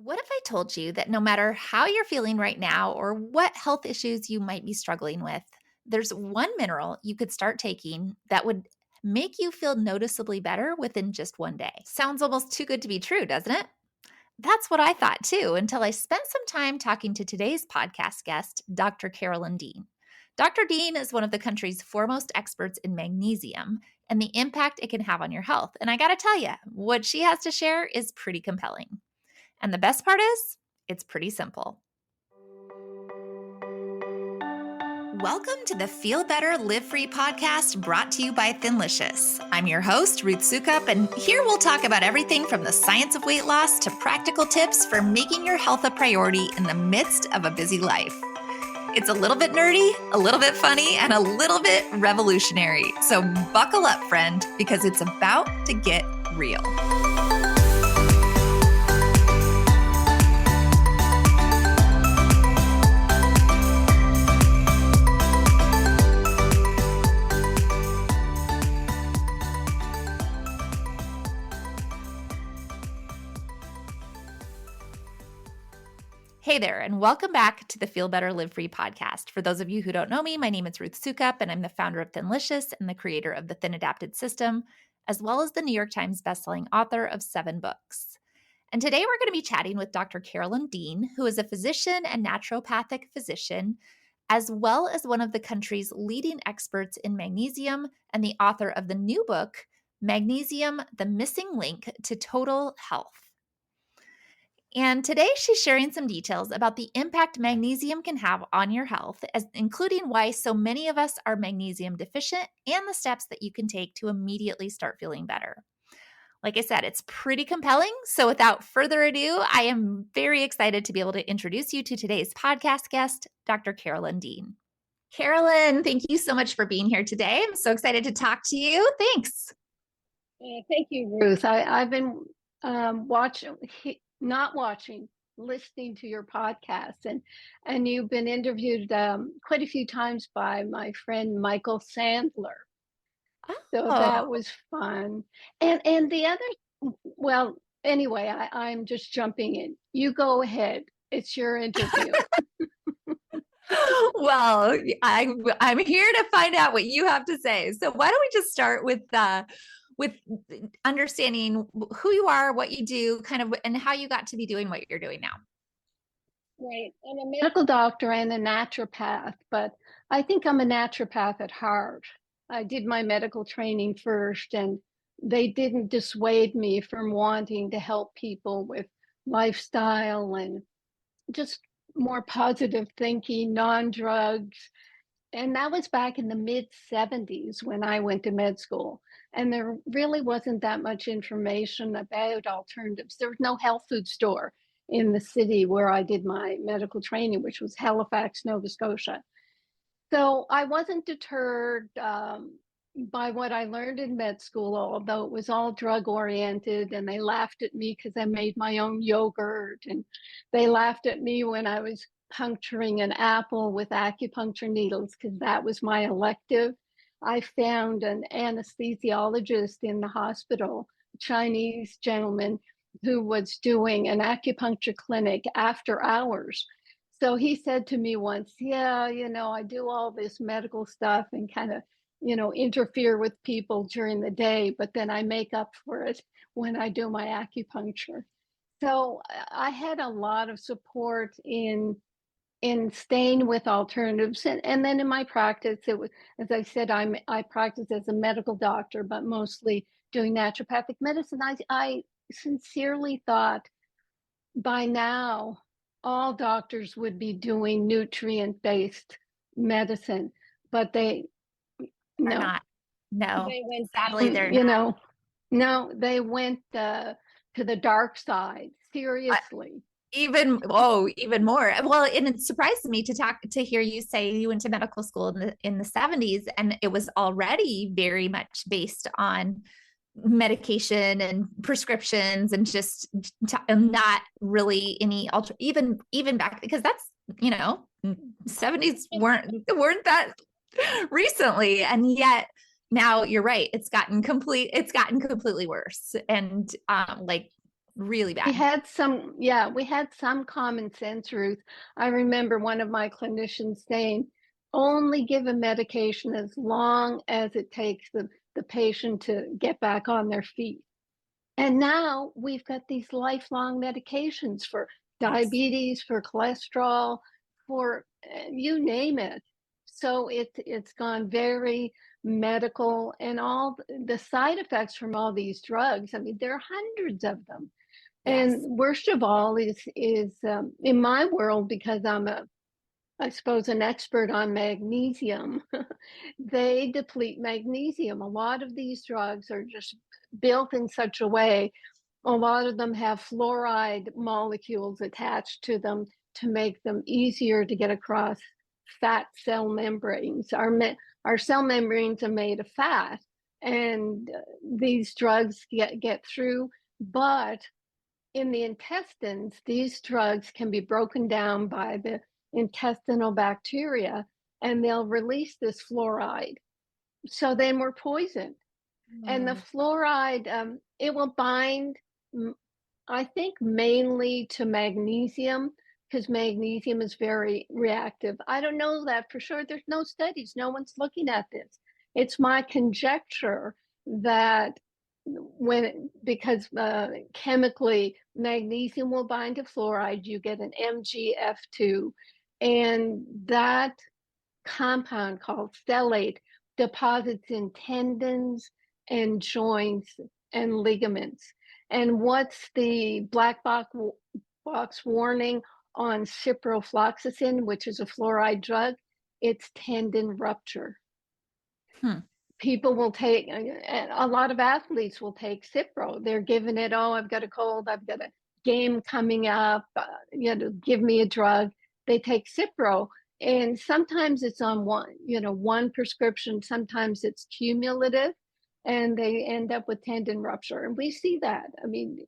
What if I told you that no matter how you're feeling right now or what health issues you might be struggling with, there's one mineral you could start taking that would make you feel noticeably better within just one day? Sounds almost too good to be true, doesn't it? That's what I thought too, until I spent some time talking to today's podcast guest, Dr. Carolyn Dean. Dr. Dean is one of the country's foremost experts in magnesium and the impact it can have on your health. And I got to tell you, what she has to share is pretty compelling. And the best part is, it's pretty simple. Welcome to the Feel Better, Live Free podcast brought to you by Thinlicious. I'm your host, Ruth Sukup, and here we'll talk about everything from the science of weight loss to practical tips for making your health a priority in the midst of a busy life. It's a little bit nerdy, a little bit funny, and a little bit revolutionary. So buckle up, friend, because it's about to get real. Hey there, and welcome back to the Feel Better, Live Free podcast. For those of you who don't know me, my name is Ruth Sukup, and I'm the founder of Thinlicious and the creator of the Thin Adapted System, as well as the New York Times bestselling author of 7 books. And today we're going to be chatting with Dr. Carolyn Dean, who is a physician and naturopathic physician, as well as one of the country's leading experts in magnesium and the author of the new book, Magnesium, the Missing Link to Total Health. And today she's sharing some details about the impact magnesium can have on your health, including why so many of us are magnesium deficient and the steps that you can take to immediately start feeling better. Like I said, it's pretty compelling. So without further ado, I am very excited to be able to introduce you to today's podcast guest, Dr. Carolyn Dean. Carolyn, thank you so much for being here today. I'm so excited to talk to you. Thanks. Thank you, Ruth. I've been listening to your podcast, and you've been interviewed quite a few times by my friend Michael Sandler. So that was fun. And the other, well, anyway, I'm just jumping in. You go ahead. It's your interview. Well, I'm here to find out what you have to say. So why don't we just start with understanding who you are, what you do, kind of, and how you got to be doing what you're doing now. Right. I'm a medical doctor and a naturopath, but I think I'm a naturopath at heart. I did my medical training first, and they didn't dissuade me from wanting to help people with lifestyle and just more positive thinking, non-drugs. And that was back in the mid-70s when I went to med school. And there really wasn't that much information about alternatives. There was no health food store in the city where I did my medical training, which was Halifax, Nova Scotia. So I wasn't deterred by what I learned in med school, although it was all drug oriented, and they laughed at me because I made my own yogurt, and they laughed at me when I was puncturing an apple with acupuncture needles because that was my elective. I found an anesthesiologist in the hospital, a Chinese gentleman who was doing an acupuncture clinic after hours. So he said to me once, yeah, I do all this medical stuff and kind of, interfere with people during the day, but then I make up for it when I do my acupuncture. So I had a lot of support in staying with alternatives. And then in my practice, it was, as I said, I practice as a medical doctor, but mostly doing naturopathic medicine. I sincerely thought by now all doctors would be doing nutrient-based medicine, but they're not. No, they went, sadly, they're not. No, they went to the dark side. Seriously. Even more. Well, and it surprised me to hear you say you went to medical school in the 70s, and it was already very much based on medication and prescriptions, and just not really any even back, because that's 70s weren't that recently, and yet now you're right, it's gotten completely worse. And Really We bad. had some, yeah, we had some common sense, Ruth. I remember one of my clinicians saying, only give a medication as long as it takes the patient to get back on their feet. And now we've got these lifelong medications for Yes. diabetes, for cholesterol, for you name it. So it's gone very medical, and all the side effects from all these drugs. I mean, there are hundreds of them. And Yes. worst of all is in my world, because I'm I suppose an expert on magnesium. They deplete magnesium. A lot of these drugs are just built in such a way. A lot of them have fluoride molecules attached to them to make them easier to get across fat cell membranes. Our cell membranes are made of fat, and these drugs get through, but in the intestines, these drugs can be broken down by the intestinal bacteria, and they'll release this fluoride. So then we're poisoned. And the Mm. fluoride, it will bind, I think, mainly to magnesium, because magnesium is very reactive. I don't know that for sure. There's no studies. No one's looking at this. It's my conjecture that because chemically magnesium will bind to fluoride, you get an MgF2, and that compound called stellate deposits in tendons and joints and ligaments. And what's the box warning on ciprofloxacin, which is a fluoride drug? It's tendon rupture. Hmm. People will take, a lot of athletes will take Cipro. They're giving it, oh, I've got a cold, I've got a game coming up, give me a drug. They take Cipro, and sometimes it's on one prescription, sometimes it's cumulative, and they end up with tendon rupture. And we see that. I mean,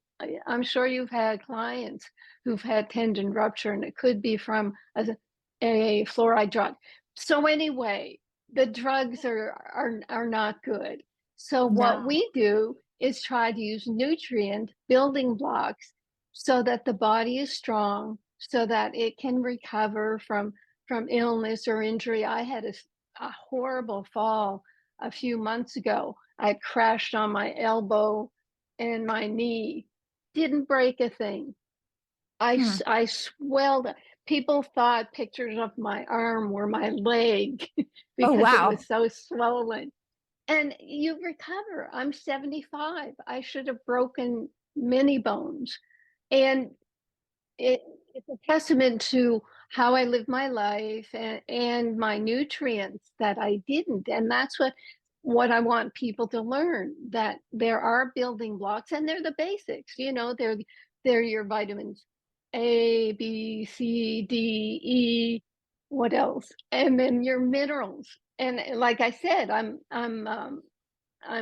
I'm sure you've had clients who've had tendon rupture, and it could be from a fluoride drug. So anyway, the drugs are not good. So what No. we do is try to use nutrient building blocks so that the body is strong, so that it can recover from illness or injury. I had a horrible fall a few months ago. I crashed on my elbow and my knee. Didn't break a thing. Hmm. I swelled. People thought pictures of my arm were my leg Oh, because it wow. was so swollen. And you recover. I'm 75. I should have broken many bones. And it, it's a testament to how I live my life and my nutrients that I didn't. And that's what I want people to learn, that there are building blocks, and they're the basics. They're your vitamins A, B, C, D, E, what else? And then your minerals. And like I said, I'm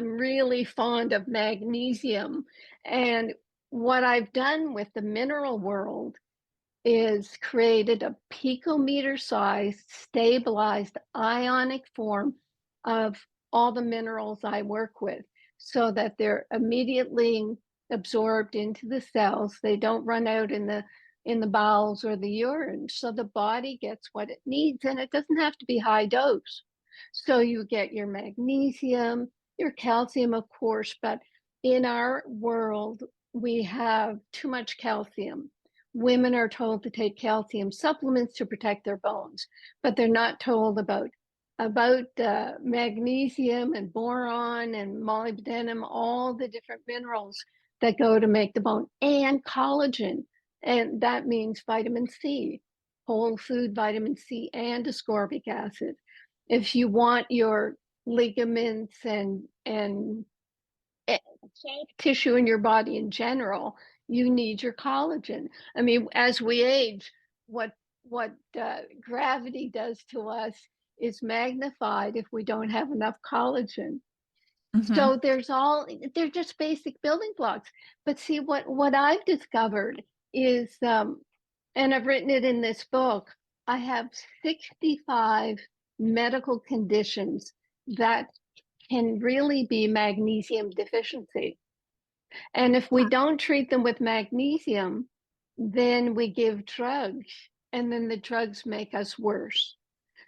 really fond of magnesium. And what I've done with the mineral world is created a picometer sized stabilized ionic form of all the minerals I work with, so that they're immediately absorbed into the cells. They don't run out in the bowels or the urine. So the body gets what it needs, and it doesn't have to be high dose. So you get your magnesium, your calcium, of course, but in our world, we have too much calcium. Women are told to take calcium supplements to protect their bones, but they're not told about magnesium and boron and molybdenum, all the different minerals that go to make the bone, and collagen. And that means vitamin C, whole food vitamin C, and ascorbic acid. If you want your ligaments and tissue in your body in general, you need your collagen. I mean, as we age, what gravity does to us is magnified if we don't have enough collagen. Hmm. So they're just basic building blocks. But see, what I've discovered is, and I've written it in this book, I have 65 medical conditions that can really be magnesium deficiency. And if we don't treat them with magnesium, then we give drugs, and then the drugs make us worse.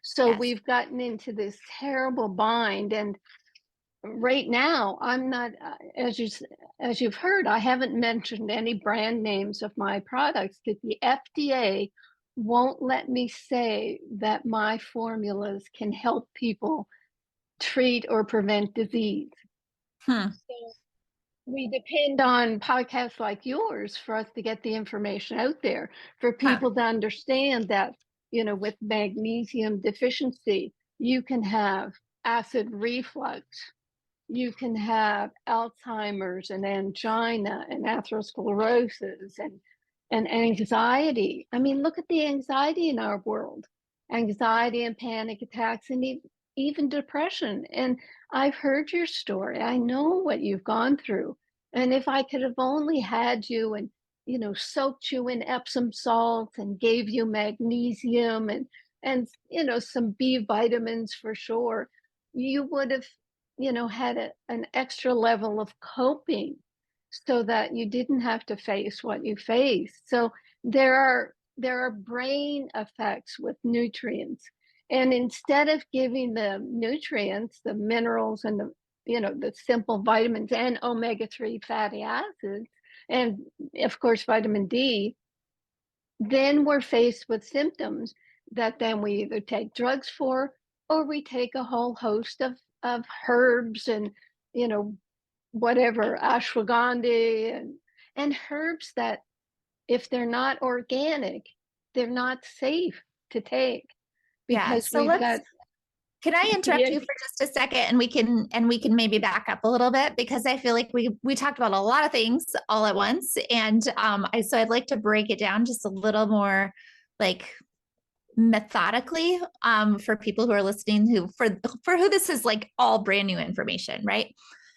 So Yes. we've gotten into this terrible bind. And right now, I'm not, as you've heard, I haven't mentioned any brand names of my products because the FDA won't let me say that my formulas can help people treat or prevent disease. Hmm. So we depend on podcasts like yours for us to get the information out there, for Huh. people to understand that, with magnesium deficiency, you can have acid reflux, you can have Alzheimer's and angina and atherosclerosis and anxiety. I mean, look at the anxiety in our world, anxiety and panic attacks, and even depression. And I've heard your story. I know what you've gone through. And if I could have only had you and, soaked you in Epsom salts and gave you magnesium and some B vitamins for sure, you would have had an extra level of coping so that you didn't have to face what you face. So there are brain effects with nutrients. And instead of giving the nutrients, the minerals and the simple vitamins and omega-3 fatty acids, and of course vitamin D, then we're faced with symptoms that then we either take drugs for, or we take a whole host of herbs and you know whatever, ashwagandha and herbs that, if they're not organic, they're not safe to take Yeah. because So we've got can I interrupt yeah. you for just a second, and we can maybe back up a little bit, because I feel like we talked about a lot of things all at once. And I'd like to break it down just a little more, like, methodically, for people who are listening, for who this is like all brand new information, right?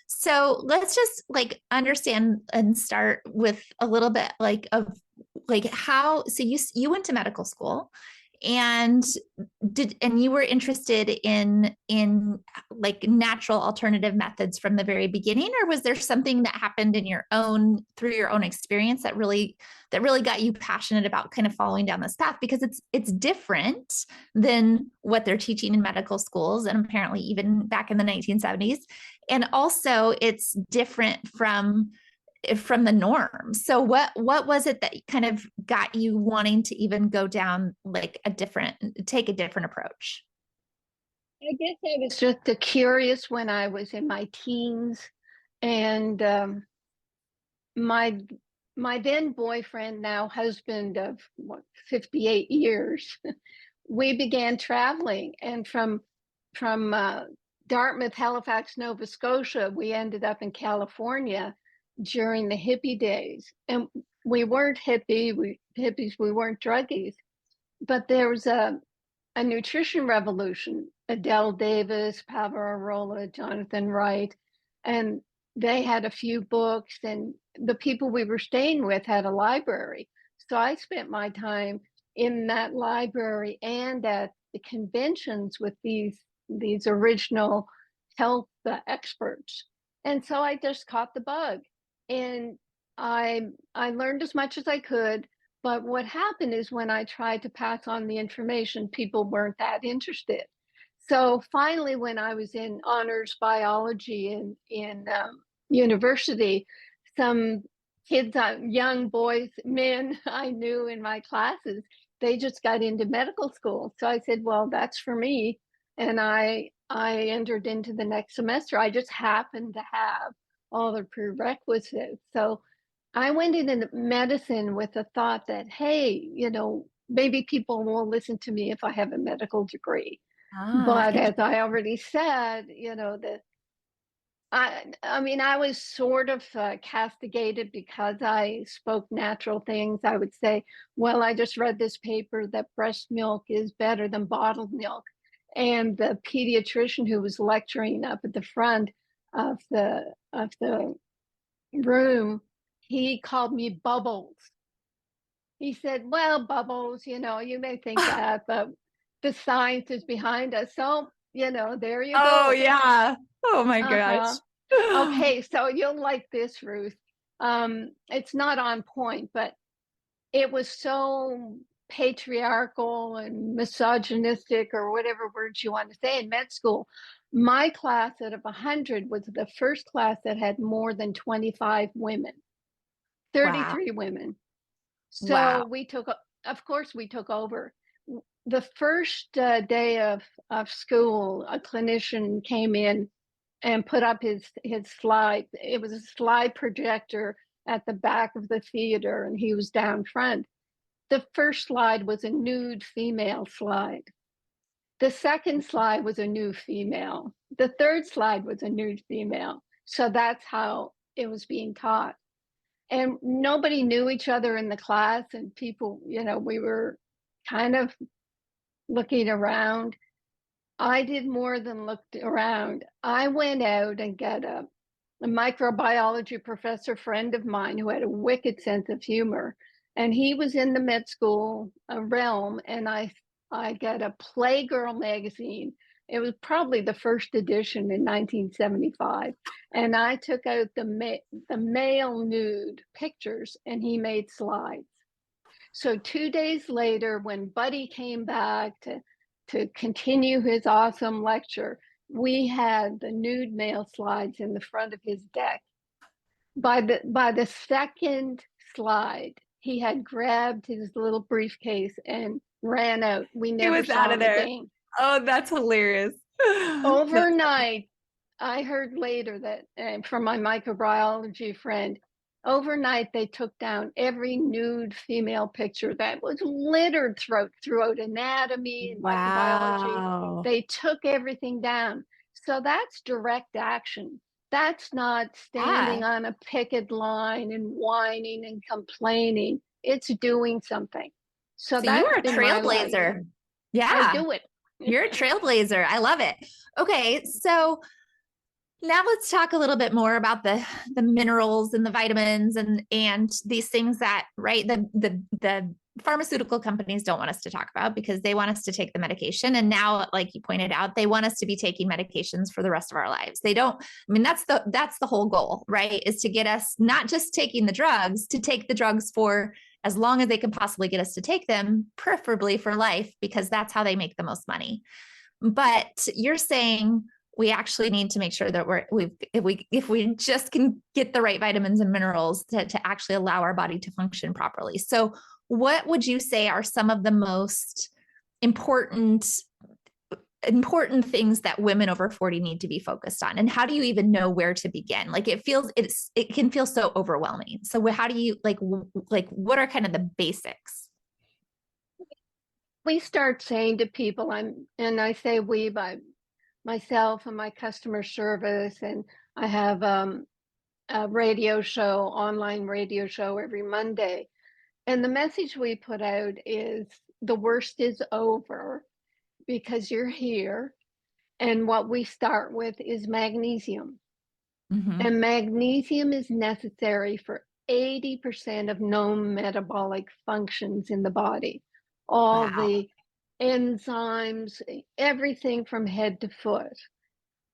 So let's just like understand and start with a little bit like of like how, so you went to medical school, and you were interested in like natural alternative methods from the very beginning, or was there something that happened in your own, through your own experience, that really got you passionate about kind of following down this path? Because it's different than what they're teaching in medical schools, and apparently even back in the 1970s, and also it's different from the norm. So what was it that kind of got you wanting to even go down like take a different approach? I guess I was just curious when I was in my teens, and my my then boyfriend, now husband of 58 years, we began traveling, and from Dartmouth, Halifax, Nova Scotia, we ended up in California during the hippie days. And we weren't hippies, we weren't druggies, but there was a nutrition revolution. Adele Davis, Pavel Arola, Jonathan Wright, and they had a few books, and the people we were staying with had a library. So I spent my time in that library and at the conventions with these original health experts. And so I just caught the bug, and I learned as much as I could. But what happened is when I tried to pass on the information, people weren't that interested. So finally, when I was in honors biology in university, some kids, young boys, men I knew in my classes, they just got into medical school. So I said, well, that's for me. And I entered into the next semester. I just happened to have all the prerequisites. So I went into medicine with the thought that, hey, maybe people will listen to me if I have a medical degree. Ah, But as I already said, I mean, I was sort of castigated because I spoke natural things. I would say, well, I just read this paper that breast milk is better than bottled milk. And the pediatrician who was lecturing up at the front of the room, he called me Bubbles. He said, well, Bubbles, you may think that, but the science is behind us. So, there you oh go. yeah. Oh my gosh. Uh-huh. Okay, so you'll like this, Ruth. It's not on point, but it was so patriarchal and misogynistic, or whatever words you want to say, in med school. My class out of 100 was the first class that had more than 25 women, Wow. 33 women. Wow. So of course, we took over. The first day of school, a clinician came in and put up his slide. It was a slide projector at the back of the theater, and he was down front. The first slide was a nude female slide. The second slide was a nude female. The third slide was a nude female. So that's how it was being taught. And nobody knew each other in the class, and people, we were kind of looking around. I did more than looked around. I went out and got a microbiology professor friend of mine who had a wicked sense of humor. And he was in the med school realm. And I got a Playgirl magazine. It was probably the first edition in 1975. And I took out the male nude pictures, and he made slides. So 2 days later, when Buddy came back to continue his awesome lecture, we had the nude male slides in the front of his deck. By the second slide, he had grabbed his little briefcase and ran out. We He never was out saw of him there. again. Oh, that's hilarious. Overnight, I heard later that from my microbiology friend, overnight they took down every nude female picture that was littered throughout anatomy and microbiology. Wow. They took everything down. So that's direct action. That's not standing Yeah. on a picket line and whining and complaining. It's doing something. So So you that's are a been my life. trailblazer. I Yeah. do it. You're a trailblazer. I love it. Okay. So now let's talk a little bit more about the minerals and the vitamins and these things that, right, the pharmaceutical companies don't want us to talk about because they want us to take the medication. And now, like you pointed out, they want us to be taking medications for the rest of our lives. They don't, I mean, that's the whole goal, right? Is to get us not just taking the drugs, to take the drugs for as long as they can possibly get us to take them, preferably for life, because that's how they make the most money. But you're saying we actually need to make sure that if we just can get the right vitamins and minerals to actually allow our body to function properly. So what would you say are some of the most important things that women over 40 need to be focused on? And how do you even know where to begin? Like it can feel so overwhelming. So how do you like what are kind of the basics? We start saying to people, and I say we by myself and my customer service, and I have a online radio show every Monday. And the message we put out is the worst is over because you're here. And what we start with is magnesium. Mm-hmm. And magnesium is necessary for 80% of known metabolic functions in the body. All Wow. the enzymes, everything from head to foot.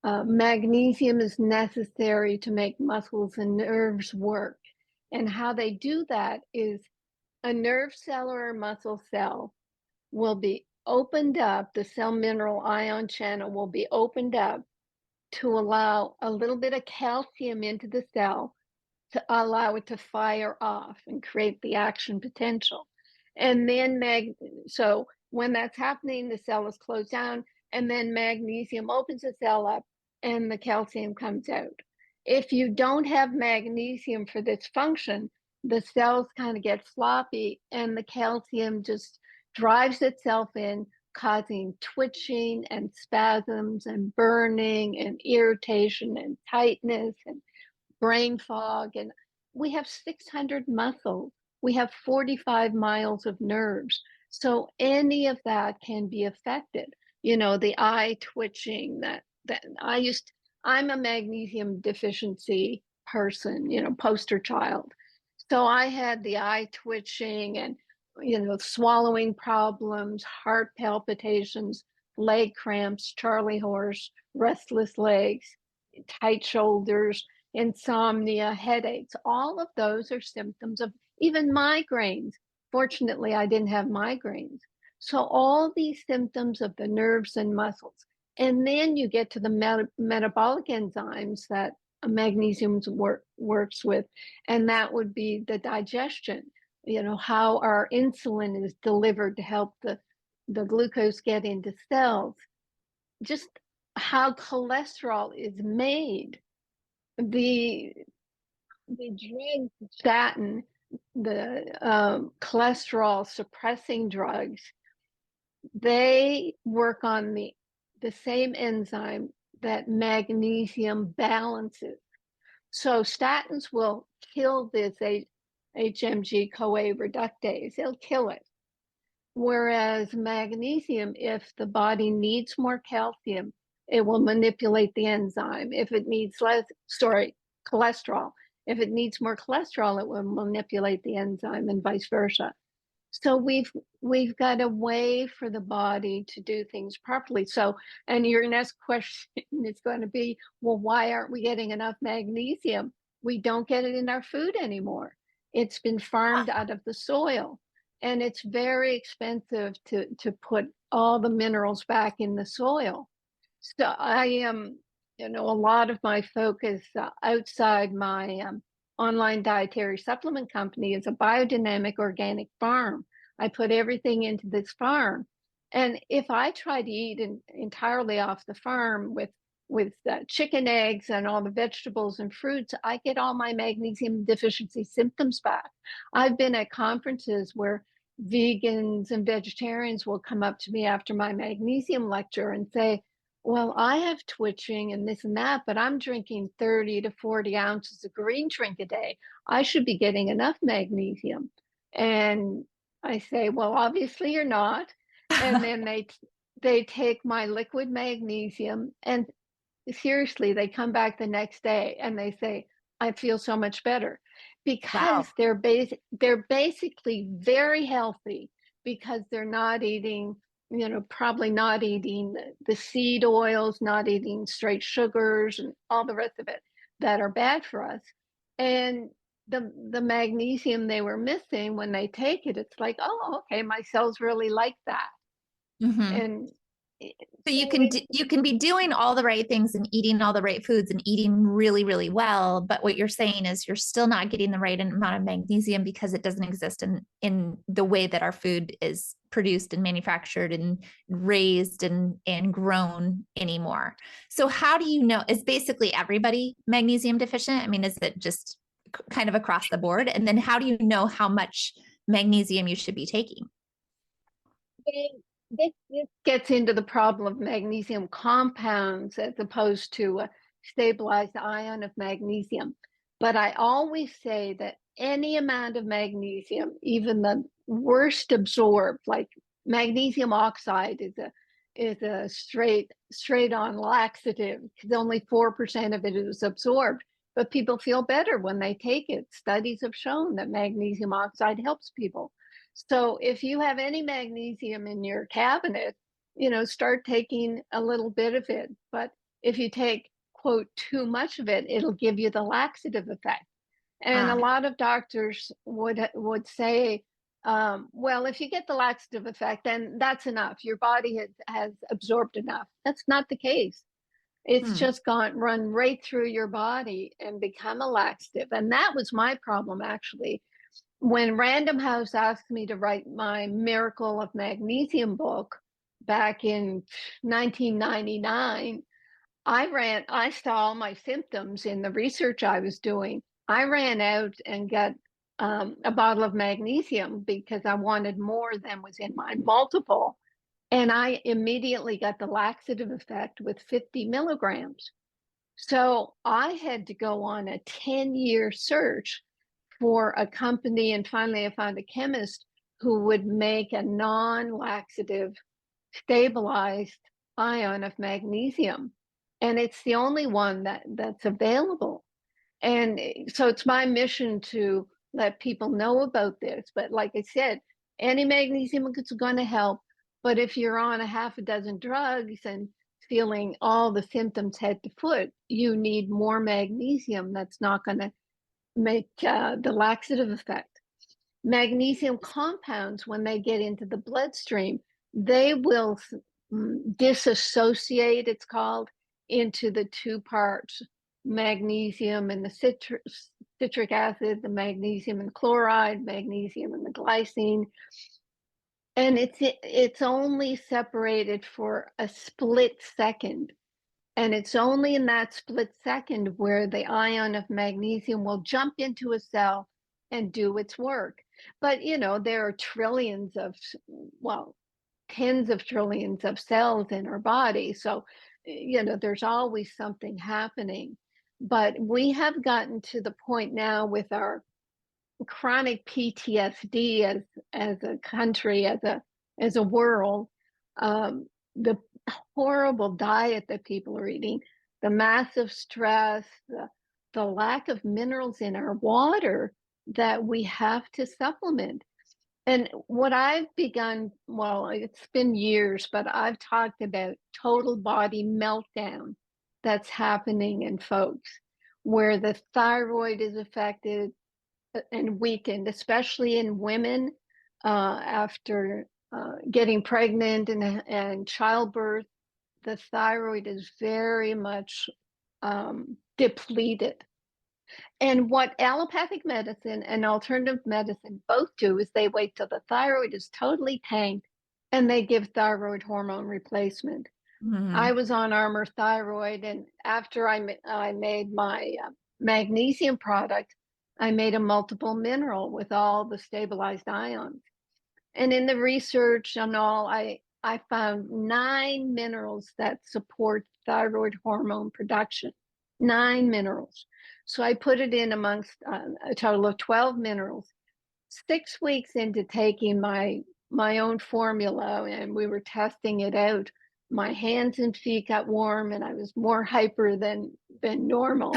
Magnesium is necessary to make muscles and nerves work. And how they do that is a nerve cell or a muscle cell will be opened up, the cell mineral ion channel will be opened up to allow a little bit of calcium into the cell to allow it to fire off and create the action potential. And then so when that's happening, the cell is closed down, and then magnesium opens the cell up and the calcium comes out. If you don't have magnesium for this function, the cells kind of get floppy and the calcium just drives itself in, causing twitching and spasms and burning and irritation and tightness and brain fog. And we have 600 muscles. We have 45 miles of nerves. So any of that can be affected. The eye twitching that I'm a magnesium deficiency person, poster child. So I had the eye twitching and, swallowing problems, heart palpitations, leg cramps, Charlie horse, restless legs, tight shoulders. insomnia, headaches. All of those are symptoms of even migraines. Fortunately, I didn't have migraines. So all these symptoms of the nerves and muscles. And then you get to the metabolic enzymes that magnesium works with, and that would be the digestion, how our insulin is delivered to help the glucose get into cells, just how cholesterol is made. The drug statin, the cholesterol suppressing drugs, they work on the same enzyme that magnesium balances. So statins will kill this HMG CoA reductase. They'll kill it. Whereas magnesium, if the body needs more calcium, it will manipulate the enzyme. If it needs cholesterol. If it needs more cholesterol, it will manipulate the enzyme and vice versa. So we've got a way for the body to do things properly. So, and your next question is going to be, well, why aren't we getting enough magnesium? We don't get it in our food anymore. It's been farmed out of the soil, and it's very expensive to put all the minerals back in the soil. So I am, a lot of my focus outside my online dietary supplement company is a biodynamic organic farm. I put everything into this farm. And if I try to eat entirely off the farm with chicken eggs and all the vegetables and fruits, I get all my magnesium deficiency symptoms back. I've been at conferences where vegans and vegetarians will come up to me after my magnesium lecture and say, well, I have twitching and this and that, but I'm drinking 30 to 40 ounces of green drink a day. I should be getting enough magnesium. And I say, well, obviously you're not. And then they take my liquid magnesium, and seriously, they come back the next day and they say, I feel so much better, because Wow. they're basically very healthy, because they're not eating, probably not eating the seed oils, not eating straight sugars and all the rest of it that are bad for us. And the magnesium they were missing, when they take it, it's like, oh, okay, my cells really like that. Hmm. And So so it, you can be doing all the right things and eating all the right foods and eating really, really well. But what you're saying is you're still not getting the right amount of magnesium because it doesn't exist in the way that our food is produced and manufactured and raised and grown anymore. So how do you know, is basically everybody magnesium deficient? I mean, is it just kind of across the board? And then how do you know how much magnesium you should be taking? this gets into the problem of magnesium compounds as opposed to a stabilized ion of magnesium. But I always say that any amount of magnesium, even the worst absorbed, like magnesium oxide is a straight on laxative, because only 4% of it is absorbed. But people feel better when they take it. Studies have shown that magnesium oxide helps people. So if you have any magnesium in your cabinet, start taking a little bit of it. But if you take, quote, too much of it, it'll give you the laxative effect. And a Ah, lot of doctors would say, well, if you get the laxative effect, then that's enough. Your body has absorbed enough. That's not the case. It's hmm. just run right through your body and become a laxative. And that was my problem, actually. When Random House asked me to write my Miracle of Magnesium book back in 1999, I saw all my symptoms in the research I was doing. I ran out and got a bottle of magnesium because I wanted more than was in my multiple. And I immediately got the laxative effect with 50 milligrams. So I had to go on a 10-year search for a company, and finally I found a chemist who would make a non-laxative stabilized ion of magnesium, and it's the only one that's available. And so it's my mission to let people know about this. But like I said, any magnesium is going to help. But if you're on a half a dozen drugs and feeling all the symptoms head to foot, you need more magnesium. That's not going to make the laxative effect. Magnesium compounds, when they get into the bloodstream, they will disassociate, it's called, into the two parts, magnesium and the citric acid, the magnesium and chloride, magnesium and the glycine. And it's only separated for a split second. And it's only in that split second where the ion of magnesium will jump into a cell and do its work. But, there are trillions of, well, tens of trillions of cells in our body. So, there's always something happening. But we have gotten to the point now with our chronic PTSD as a country, as a world, the horrible diet that people are eating, the massive stress, the lack of minerals in our water that we have to supplement. And what I've begun, well, it's been years, but I've talked about total body meltdown that's happening in folks, where the thyroid is affected and weakened, especially in women after getting pregnant and childbirth. The thyroid is very much depleted. And what allopathic medicine and alternative medicine both do is they wait till the thyroid is totally tanked and they give thyroid hormone replacement. Mm-hmm. I was on Armour Thyroid, and after I made my magnesium product, I made a multiple mineral with all the stabilized ions. And in the research and all, I found 9 minerals that support thyroid hormone production. 9 minerals. So I put it in amongst a total of 12 minerals. 6 weeks into taking my own formula, and we were testing it out, my hands and feet got warm, and I was more hyper than normal.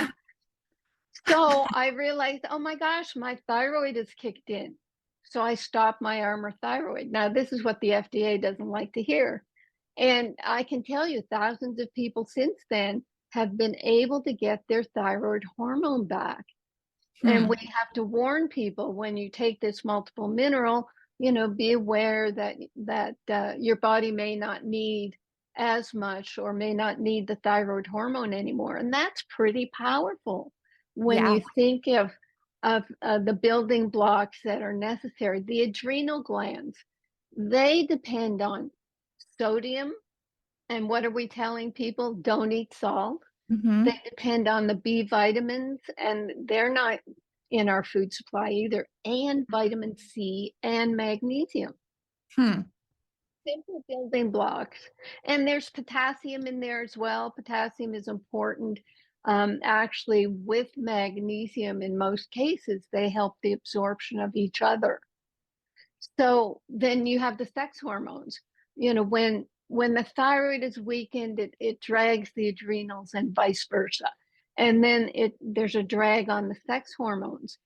So I realized, oh my gosh, my thyroid is kicked in. So I stopped my Armour Thyroid. Now, this is what the FDA doesn't like to hear. And I can tell you, thousands of people since then have been able to get their thyroid hormone back. And we have to warn people, when you take this multiple mineral, be aware that your body may not need as much or may not need the thyroid hormone anymore. And that's pretty powerful when you think of the building blocks that are necessary. The adrenal glands, they depend on sodium. And what are we telling people? Don't eat salt. Mm-hmm. They depend on the B vitamins, and they're not in our food supply either, and vitamin C and magnesium. Simple building blocks. And there's potassium in there as well. Potassium is important. Actually, with magnesium, in most cases, they help the absorption of each other. So then you have the sex hormones. When the thyroid is weakened, it drags the adrenals and vice versa. And then there's a drag on the sex hormones.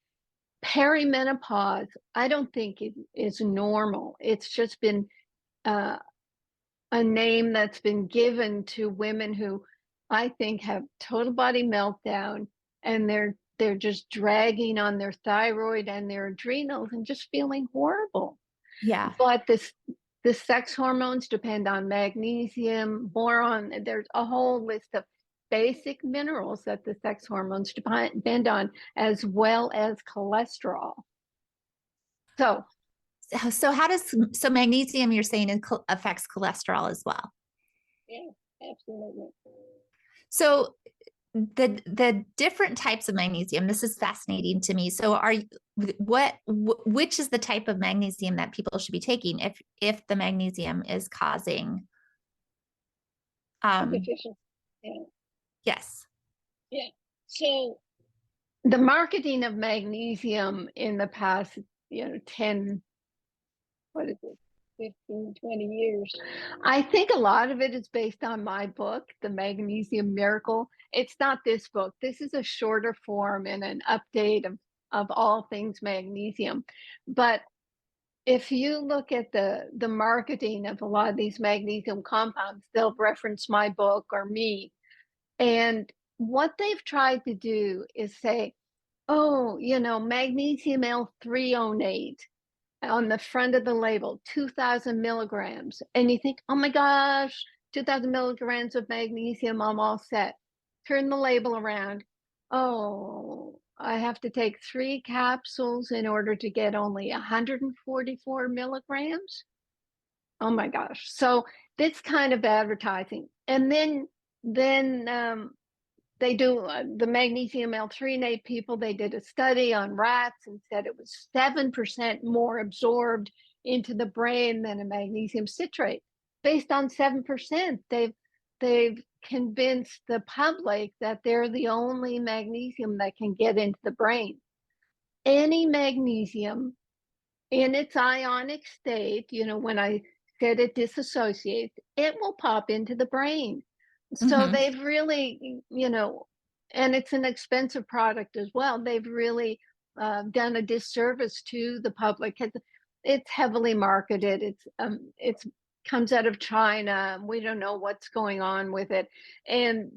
Perimenopause, I don't think it is normal. It's just been a name that's been given to women who I think have total body meltdown, and they're just dragging on their thyroid and their adrenals and just feeling horrible. Yeah. But the sex hormones depend on magnesium, boron. There's a whole list of basic minerals that the sex hormones depend on, as well as cholesterol. So magnesium, you're saying, affects cholesterol as well? Yeah, absolutely. So the different types of magnesium, this is fascinating to me. So which is the type of magnesium that people should be taking if the magnesium is causing deficiency? Yeah. Yes. Yeah. So the marketing of magnesium in the past, 10, 15, 20 years. I think a lot of it is based on my book, The Magnesium Miracle. It's not this book. This is a shorter form and an update of all things magnesium. But if you look at the marketing of a lot of these magnesium compounds, they'll reference my book or me. And what they've tried to do is say, oh, magnesium L-threonate on the front of the label, 2,000 milligrams. And you think, oh my gosh, 2,000 milligrams of magnesium, I'm all set. Turn the label around. Oh, I have to take 3 capsules in order to get only 144 milligrams. Oh my gosh. So this kind of advertising. And then they do the magnesium L-threonate people. They did a study on rats and said it was 7% more absorbed into the brain than a magnesium citrate. Based on 7%, they've convinced the public that they're the only magnesium that can get into the brain. Any magnesium in its ionic state, when I said it dissociates, it will pop into the brain. So Mm-hmm. they've really, and it's an expensive product as well. They've really done a disservice to the public. It's heavily marketed. It's comes out of China. We don't know what's going on with it. And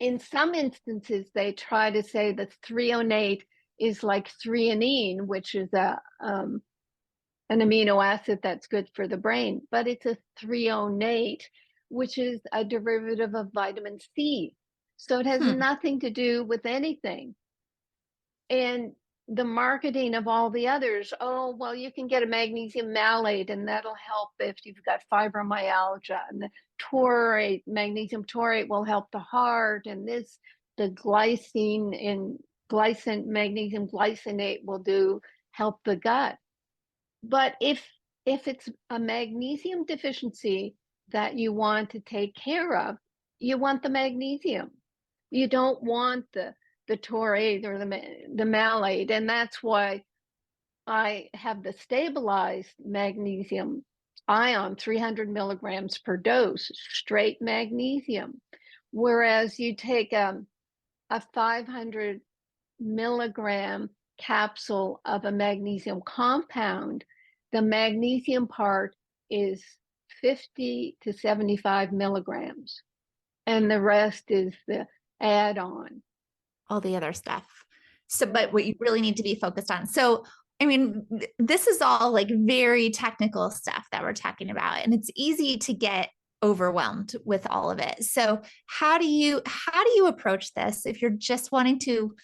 in some instances, they try to say that threonate is like threonine, which is an amino acid that's good for the brain, but it's a threonate, which is a derivative of vitamin C. So it has Hmm. nothing to do with anything. And the marketing of all the others, oh, well, you can get a magnesium malate and that'll help if you've got fibromyalgia. And the taurate, magnesium taurate will help the heart. And the glycine in magnesium glycinate will help the gut. But if it's a magnesium deficiency that you want to take care of, you want the magnesium. You don't want the taurate or the malate, and that's why I have the stabilized magnesium ion, 300 milligrams per dose, straight magnesium. Whereas you take a 500 milligram capsule of a magnesium compound, the magnesium part is 50 to 75 milligrams, and the rest is the add-on. All the other stuff. So, but what you really need to be focused on. So, I mean, this is all like very technical stuff that we're talking about, and it's easy to get overwhelmed with all of it. So, how do you approach this if you're just wanting to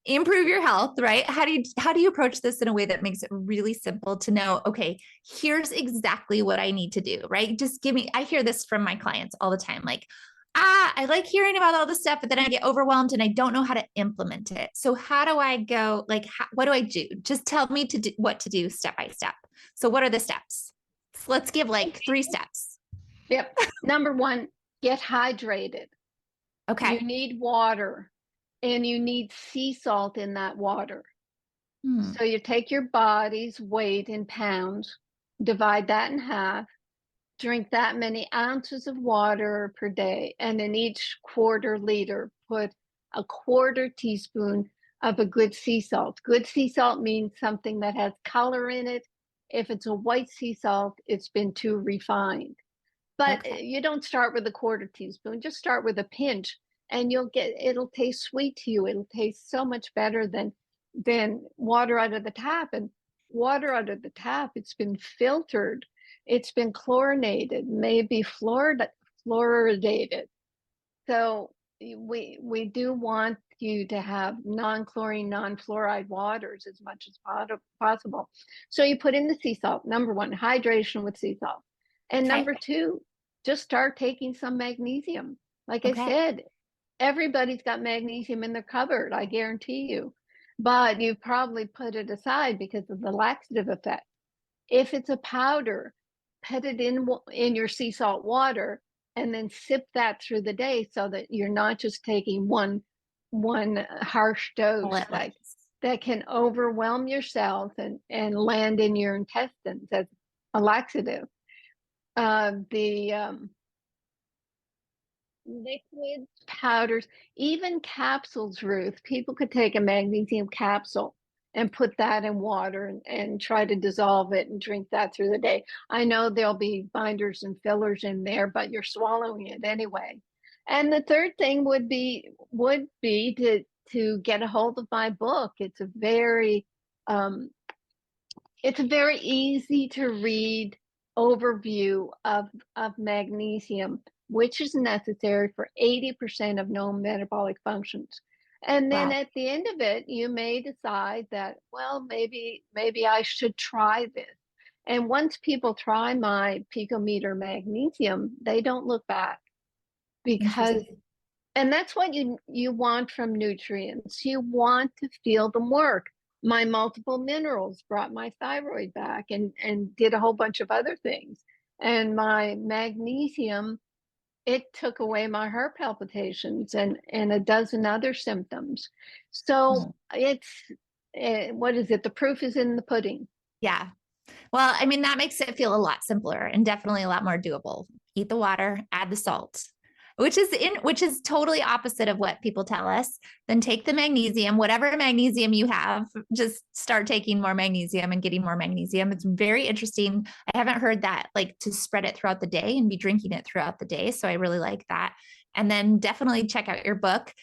improve your health, right? How do you approach this in a way that makes it really simple to know, okay, here's exactly what I need to do, right? Just give me, I hear this from my clients all the time, like, I like hearing about all this stuff, but then I get overwhelmed and I don't know how to implement it. So how do I go, like, what do I do? Just tell me what to do step by step. So what are the steps? So let's give like 3 steps. Yep. Number 1, get hydrated. You Okay. need water, and you need sea salt in that water. Hmm. So you take your body's weight in pounds, divide that in half, drink that many ounces of water per day, and in each quarter liter, put a quarter teaspoon of a good sea salt. Good sea salt means something that has color in it. If it's a white sea salt, it's been too refined. But Okay. you don't start with a quarter teaspoon, just start with a pinch, and it'll taste sweet to you. It'll taste so much better than water out of the tap. And water out of the tap, it's been filtered, it's been chlorinated, maybe fluoridated. So we do want you to have non-chlorine, non-fluoride waters as much as possible. So you put in the sea salt. Number 1, hydration with sea salt. And Okay. number 2, just start taking some magnesium. Like I Okay. said, everybody's got magnesium in their cupboard, I guarantee you. But you've probably put it aside because of the laxative effect. If it's a powder, put it in your sea salt water and then sip that through the day so that you're not just taking one harsh All dose at once. that can overwhelm your cells and land in your intestines as a laxative. The liquids, powders, even capsules, Ruth. People could take a magnesium capsule and put that in water and try to dissolve it and drink that through the day. I know there'll be binders and fillers in there, but you're swallowing it anyway. And the third thing would be to get a hold of my book. It's a very easy to read overview of magnesium, which is necessary for 80% of known metabolic functions. And then Wow. at the end of it, you may decide that, well, maybe I should try this. And once people try my picometer magnesium, they don't look back, because Interesting. and that's what you want from nutrients. You want to feel them work. My multiple minerals brought my thyroid back and did a whole bunch of other things. And my magnesium, it took away my heart palpitations and a dozen other symptoms. So it's, what is it? The proof is in the pudding. Yeah. Well, I mean, that makes it feel a lot simpler and definitely a lot more doable. Eat the water, add the salt, which is totally opposite of what people tell us. Then take the magnesium, whatever magnesium you have, just start taking more magnesium and getting more magnesium. It's very interesting. I haven't heard that, like, to spread it throughout the day and be drinking it throughout the day. So I really like that. And then definitely check out your book.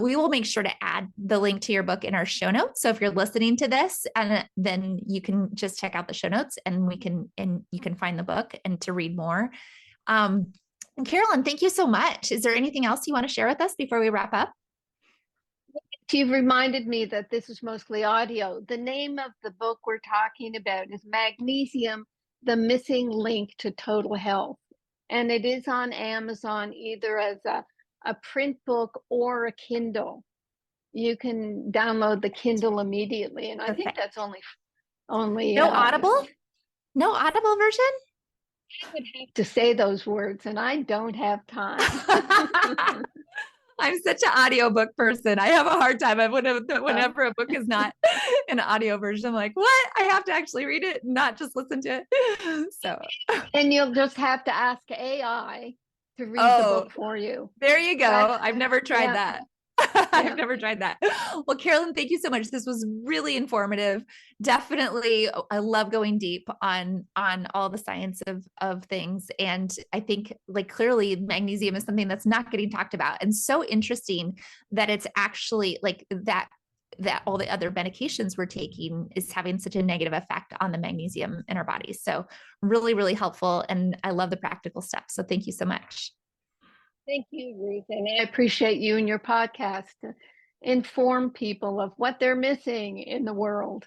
We will make sure to add the link to your book in our show notes. So if you're listening to this, and then you can just check out the show notes, and you can find the book and to read more. Carolyn, thank you so much. Is there anything else you want to share with us before we wrap up? You've reminded me that this is mostly audio. The name of the book we're talking about is Magnesium, the Missing Link to Total Health. And it is on Amazon, either as a print book or a Kindle. You can download the Kindle immediately. And I think that's only No Audible? No Audible version? I would have to say those words, and I don't have time. I'm such an audiobook person. I have a hard time. Whenever a book is not an audio version, I'm like, what? I have to actually read it, not just listen to it. So, and you'll just have to ask AI to read the book for you. There you go. I've never tried that. I've never tried that. Well, Carolyn, thank you so much. This was really informative. Definitely, I love going deep on all the science of things. And I think, like, clearly magnesium is something that's not getting talked about. And so interesting that it's actually like that all the other medications we're taking is having such a negative effect on the magnesium in our bodies. So really, really helpful. And I love the practical steps. So thank you so much. Thank you, Ruth. And I appreciate you and your podcast to inform people of what they're missing in the world.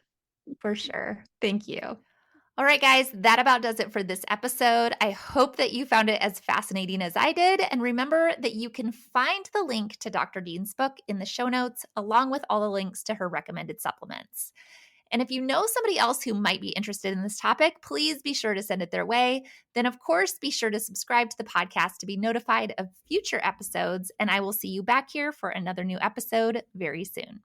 For sure. Thank you. All right, guys, that about does it for this episode. I hope that you found it as fascinating as I did. And remember that you can find the link to Dr. Dean's book in the show notes, along with all the links to her recommended supplements. And if you know somebody else who might be interested in this topic, please be sure to send it their way. Then, of course, be sure to subscribe to the podcast to be notified of future episodes. And I will see you back here for another new episode very soon.